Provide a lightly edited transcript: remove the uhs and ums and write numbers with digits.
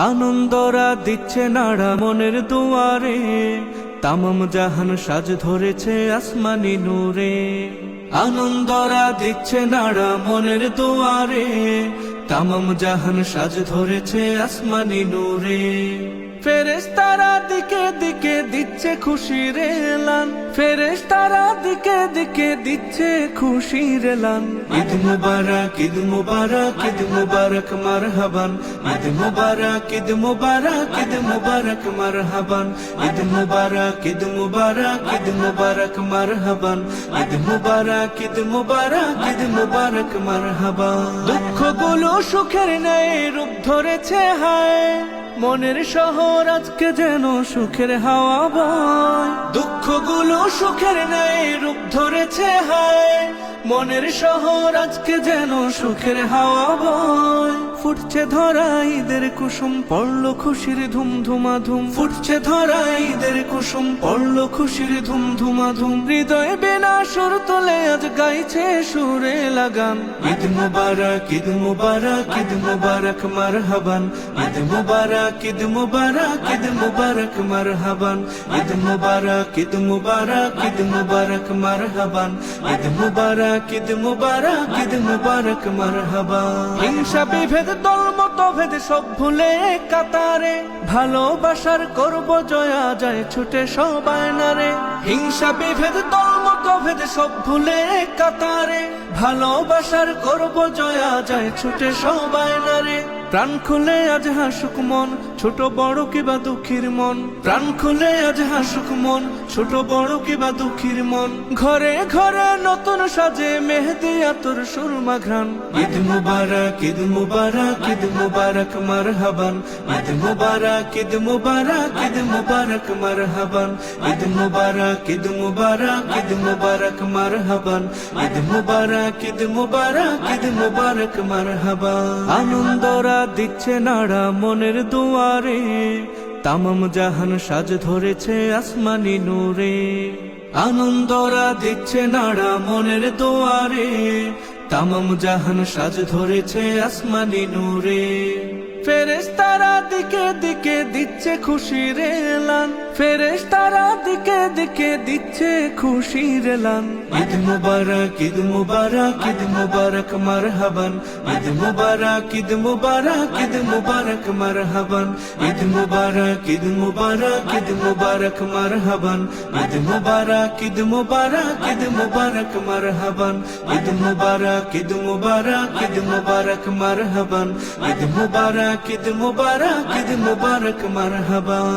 আনন্দরা দিচ্ছে নাড়া মনের দুয়ারে, তামাম জাহান সাজ ধরেছে আসমানি নূরে। আনন্দরা দিচ্ছে নাড়া মনের দুয়ারে, তামাম জাহান সাজ ধরেছে আসমানি নূরে। ফেরেশতারা দিকে দিকে দিচ্ছে খুশির এলান, ফেরেশতারা দিকে দিকে দিচ্ছে খুশির এলান। ঈদ মুবারক, ঈদ মুবারক, ঈদ মুবারক মারহাবান। ঈদ মুবারক, ঈদ মুবারক, ঈদ মুবারক মারহাবান। ঈদ মুবারক, ঈদ মুবারক, ঈদ মুবারক মারহাবান। ঈদ মুবারক, ঈদ মুবারক, ঈদ মুবারক মারহাবান। দুঃখগুলো সুখের ন্যায় রূপ ধরেছে হায়, মনের শহর আজকে যেন সুখের হাওয়া বয়। দুঃখগুলো সুখের ন্যায় রূপ ধরেছে হায়, মনের শহর আজকে যেন সুখের হাওয়া বয়। ফুটছে ধরা ঈদের কুসুম, পড়লো খুশির ধুমধুমাধুম। ফুটছে ধরা ঈদের কুসুম, পড়লো খুশির ধুমধুমাধুম। হৃদয়ে বেনা সুর তোলে আজ গাইছে সুরে লাগান। ঈদ মুবারক, ঈদ মুবারক, ঈদ মুবারক মারহাবান। ঈদ মুবারক, ঈদ মুবারক, ঈদ মুবারক মারহাবান। ঈদ মুবারক, ঈদ মুবারক, ঈদ মুবারক মারহাবান। ঈদ মুবারক, ঈদ মুবারক, ঈদ মুবারক মারহাবান। হিংসা বিভেদ দল মতভেদ সব ভুলে কাতারে, ভালোবাসার করব জয়া যায় ছুটে সবাই নারে। হিংসা বিভেদ দল মতভেদ সব ভুলে কাতারে, ভালোবাসার করব জয়া যায় ছুটে সবাই নারে। প্রাণ খুলে আজ হাসুক মন, ছোট বড় কিবা দুঃখীর মন। প্রাণ খুলে আজ হাসুক মন, ছোট বড় কিবা দুঃখীর মন। ঘরে ঘরে নতুন সাজে মেহেদি আতর সুরমা ঘ্রাণ। ঈদ মুবারক, ঈদ মুবারক, ঈদ মুবারক মারহাবান। ঈদ মুবারক, ঈদ মুবারক, ঈদ মুবারক মারহাবান। ঈদ মুবারক, ঈদ মুবারক, ঈদ মুবারক মারহাবান। ঈদ মুবারক, ঈদ মুবারক, ঈদ মুবারক মারহাবান। আনন্দরা দিচ্ছে নাড়া মনের দুয়ারে, তামাম জাহান সাজ ধরেছে আসমানি নূরে। আনন্দরা দিচ্ছে নাড়া মনের দুয়ারে, তামাম জাহান সাজ ধরেছে আসমানি নূরে। ফেরেশতারা দিকে দিকে দিচ্ছে খুশির এলান, ফেরেশতারা দিকে দিকে দিচ্ছে খুশির এলান। ঈদ মুবারক, ঈদ মুবারক, ঈদ মুবারক মারহাবান। ঈদ মুবারক, ঈদ মুবারক, ঈদ মুবারক মারহাবান। ঈদ মুবারক, ঈদ মুবারক, ঈদ মুবারক মারহাবান। ঈদ মুবারক, ঈদ মুবারক, ঈদ মুবারক মারহাবান। ঈদ মুবারক, ঈদ মুবারক, ঈদ মুবারক মারহাবান। ঈদ মুবারক, ঈদ মুবারক, ঈদ মুবারক মারহাবান।